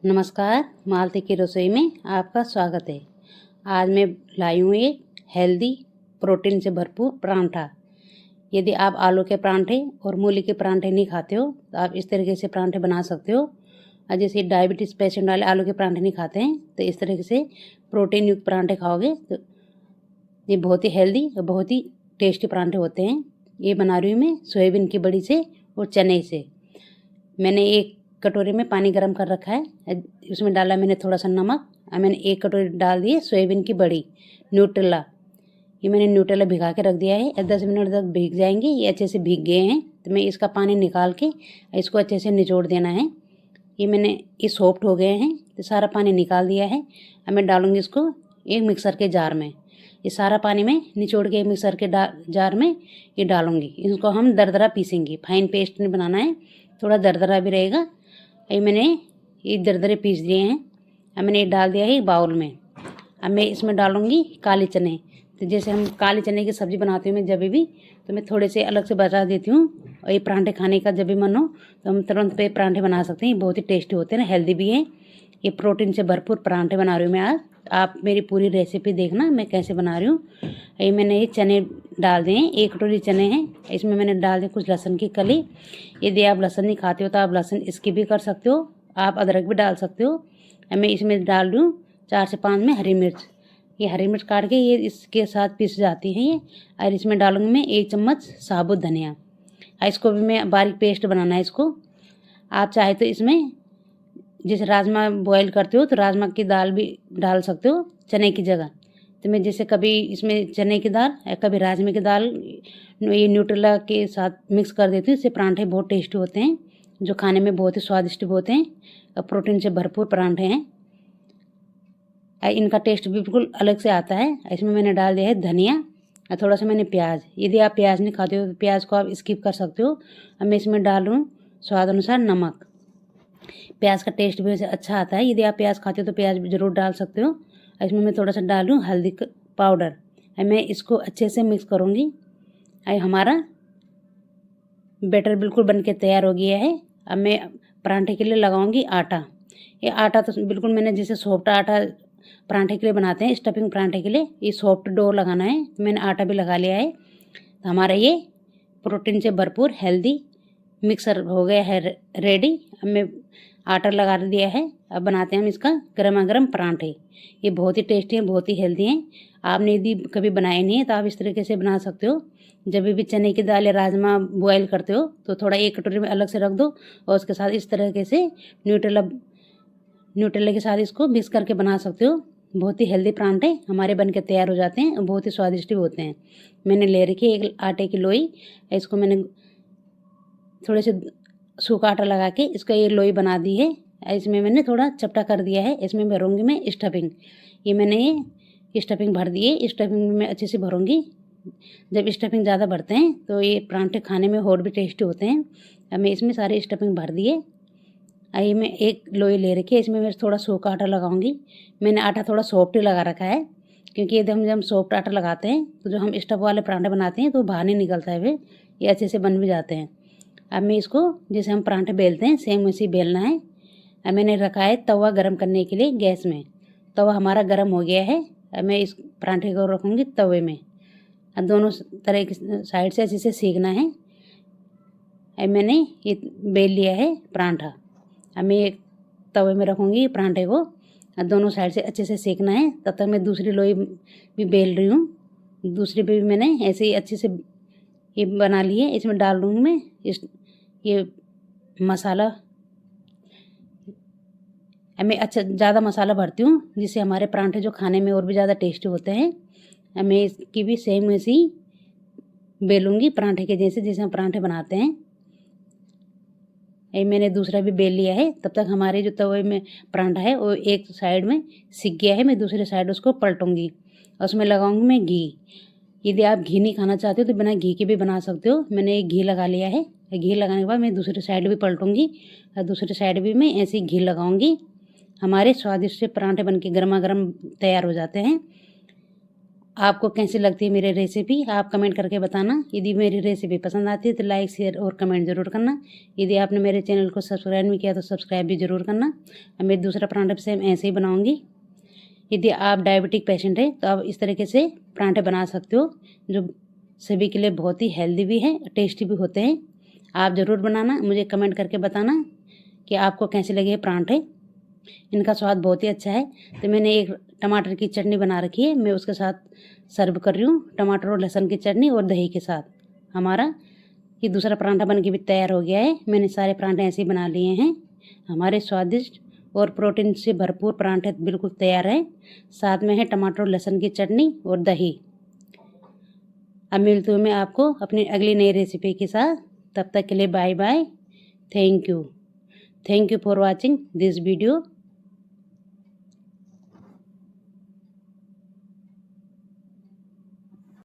नमस्कार, मालती की रसोई में आपका स्वागत है। आज मैं लाई हूँ एक हेल्दी प्रोटीन से भरपूर परांठा। यदि आप आलू के परांठे और मूली के परांठे नहीं खाते हो तो आप इस तरीके से परांठे बना सकते हो। और जैसे डायबिटीज़ पेशेंट वाले आलू के परांठे नहीं खाते हैं तो इस तरीके से प्रोटीन युक्त परांठे खाओगे तो ये बहुत ही हेल्दी और बहुत ही टेस्टी परांठे होते हैं। ये बना रही हूँ मैं सोयाबीन की बड़ी से और चने से। मैंने एक कटोरे में पानी गर्म कर रखा है, उसमें डाला मैंने थोड़ा सा नमक और मैंने एक कटोरी डाल दी है सोयाबीन की बड़ी न्यूट्रेला। ये मैंने न्यूट्रेला भिगा के रख दिया है, 10 मिनट तक भीग जाएंगे। ये अच्छे से भीग गए हैं तो मैं इसका पानी निकाल के इसको अच्छे से निचोड़ देना है। ये सॉफ्ट हो गए हैं तो सारा पानी निकाल दिया है। अब मैं डालूँगी इसको एक मिक्सर के जार में। ये सारा पानी में निचोड़ के मिक्सर के जार में ये डालूँगी। इसको हम दरदरा पीसेंगे, फाइन पेस्ट नहीं बनाना है, थोड़ा दरदरा भी रहेगा। मैंने ये दरदरे पीस दिए हैं। अब मैंने ये डाल दिया है एक बाउल में। अब मैं इसमें डालूँगी काले चने। तो जैसे हम काले चने की सब्ज़ी बनाती हूँ मैं जब भी, तो मैं थोड़े से अलग से बचा देती हूँ। और ये परांठे खाने का जब भी मन हो तो हम तुरंत पे परांठे बना सकते हैं। ये बहुत ही टेस्टी होते हैं ना, हेल्दी भी हैं। ये प्रोटीन से भरपूर परांठे बना रही हूँ मैं आज। आप मेरी पूरी रेसिपी देखना मैं कैसे बना रही हूँ। ये मैंने ये चने डाल दिए हैं, एक कटोरी चने हैं। इसमें मैंने डाल दिया कुछ लहसुन की कली। यदि आप लहसुन नहीं खाते हो तो आप लहसुन स्किप भी कर सकते हो, आप अदरक भी डाल सकते हो। मैं इसमें डाल दूँ 4 से 5 में हरी मिर्च। ये हरी मिर्च काट के ये इसके साथ पीस जाती है ये। और इसमें डालूँगी मैं 1 चम्मच साबुत धनिया। इसको भी मैं बारीक पेस्ट बनाना है इसको। आप चाहे तो इसमें जैसे राजमा बॉयल करते हो तो राजमा की दाल भी डाल सकते हो चने की जगह। तो मैं जैसे कभी इसमें चने की दाल या कभी राजमे की दाल ये न्यूट्रेला के साथ मिक्स कर देती हूँ। इससे परांठे बहुत टेस्टी होते हैं, जो खाने में बहुत ही स्वादिष्ट होते हैं और प्रोटीन से भरपूर परांठे हैं। इनका टेस्ट भी बिल्कुल अलग से आता है। इसमें मैंने डाल दिया है धनिया और थोड़ा सा मैंने प्याज। यदि आप प्याज नहीं खाते हो तो प्याज को आप स्किप कर सकते हो। अब मैं इसमें डाल रहा हूँ स्वाद अनुसार नमक। प्याज का टेस्ट भी वैसे अच्छा आता है, यदि आप प्याज खाते हो तो प्याज भी ज़रूर डाल सकते हो। इसमें मैं थोड़ा सा डाल दूँ हल्दी पाउडर। मैं इसको अच्छे से मिक्स करूँगी। हमारा बैटर बिल्कुल बन के तैयार हो गया है। अब मैं परांठे के लिए लगाऊंगी आटा। ये आटा तो बिल्कुल मैंने जैसे सॉफ्ट आटा परांठे के लिए बनाते हैं, स्टफिंग परांठे के लिए ये सॉफ्ट डो लगाना है। मैंने आटा भी लगा लिया है। तो हमारा ये प्रोटीन से भरपूर हेल्दी मिक्सर हो गया है रेडी। अब मैं आटा लगा दिया है। अब बनाते हैं हम इसका गर्मा गर्म परांठे। ये बहुत ही टेस्टी हैं, बहुत ही हेल्दी हैं। आपने यदि कभी बनाए नहीं है तो आप इस तरीके से बना सकते हो। जब भी चने की दाल या राजमा बॉयल करते हो तो थोड़ा एक कटोरी में अलग से रख दो और उसके साथ इस तरीके से न्यूट्रेला के साथ इसको मिक्स करके बना सकते हो। बहुत ही हेल्दी परांठे हमारे बन के तैयार हो जाते हैं और बहुत ही स्वादिष्ट भी होते हैं। मैंने ले रखी एक आटे की लोई। इसको मैंने थोड़े से सूखा आटा लगा के इसका ये लोई बना दी है। इसमें मैंने थोड़ा चपटा कर दिया है। इसमें भरूँगी मैं स्टफिंग। ये मैंने ये स्टफिंग भर दी है। स्टफिंग में मैं अच्छे से भरूँगी। जब स्टफिंग ज़्यादा भरते हैं तो ये परांठे खाने में और भी टेस्टी होते हैं। अब मैं इसमें सारे स्टफिंग भर दिए। ये मैं एक लोई ले रखी है, इसमें मैं थोड़ा सूखा आटा लगाऊंगी। मैंने आटा थोड़ा सॉफ्ट ही लगा रखा है, क्योंकि यदि हम जब सॉफ्ट आटा लगाते हैं तो जो हम स्टफ वाले परांठे बनाते हैं तो बाहर नहीं निकलता है, फिर ये अच्छे से बन भी जाते हैं। अब मैं इसको जैसे हम परांठे बेलते हैं सेम वैसे ही बेलना है। अब मैंने रखा है तवा गर्म करने के लिए गैस में। तवा हमारा गर्म हो गया है। अब मैं इस परांठे को रखूँगी तवे में। अब दोनों तरह की साइड से अच्छे से सेकना है। अब मैंने ये बेल लिया है परांठा। अब मैं एक तवे में रखूँगी परांठे को और दोनों साइड से अच्छे से सेकना है। तब तक मैं दूसरी लोई भी बेल रही हूँ। दूसरी पे भी मैंने ऐसे ही अच्छे से ये बना ली है। इसमें डाल दूँगी मैं ये मसाला। मैं अच्छा ज़्यादा मसाला भरती हूँ जिससे हमारे परांठे जो खाने में और भी ज़्यादा टेस्टी होते हैं। मैं इसकी भी सेम वैसे ही बेलूँगी परांठे के जैसे जैसे हम परांठे बनाते हैं। ये मैंने दूसरा भी बेल लिया है। तब तक हमारे जो तवे में परांठा है वो एक साइड में सिक गया है। मैं दूसरे साइड उसको पलटूँगी और उसमें लगाऊंगी मैं घी। यदि आप घी नहीं खाना चाहते हो तो बिना घी के भी बना सकते हो। मैंने एक घी लगा लिया है। घी लगाने के बाद मैं दूसरी साइड भी पलटूँगी और दूसरी साइड भी मैं ऐसे ही घी लगाऊँगी। हमारे स्वादिष्ट से परांठे बनके गर्मा गर्म तैयार हो जाते हैं। आपको कैसी लगती है मेरी रेसिपी, आप कमेंट करके बताना। यदि मेरी रेसिपी पसंद आती है तो लाइक शेयर और कमेंट ज़रूर करना। यदि आपने मेरे चैनल को सब्सक्राइब नहीं किया तो सब्सक्राइब भी ज़रूर करना। अब मैं दूसरा परांठा भी सेम ऐसे ही बनाऊँगी। यदि आप डायबिटिक पेशेंट हैं तो आप इस तरीके से परांठे बना सकते हो, जो सभी के लिए बहुत ही हेल्दी भी हैं, टेस्टी भी होते हैं। आप ज़रूर बनाना, मुझे कमेंट करके बताना कि आपको कैसे लगे ये परांठे। इनका स्वाद बहुत ही अच्छा है। तो मैंने एक टमाटर की चटनी बना रखी है, मैं उसके साथ सर्व कर रही हूँ, टमाटर और लहसुन की चटनी और दही के साथ। हमारा ये दूसरा परांठा बन के भी तैयार हो गया है। मैंने सारे परांठे ऐसे ही बना लिए हैं। हमारे स्वादिष्ट और प्रोटीन से भरपूर परांठे बिल्कुल तैयार हैं। साथ में है टमाटर और लहसुन की चटनी और दही। अब मिलती हूँ मैं आपको अपनी अगली नई रेसिपी के साथ। तब तक के लिए bye bye. Thank you for watching this video.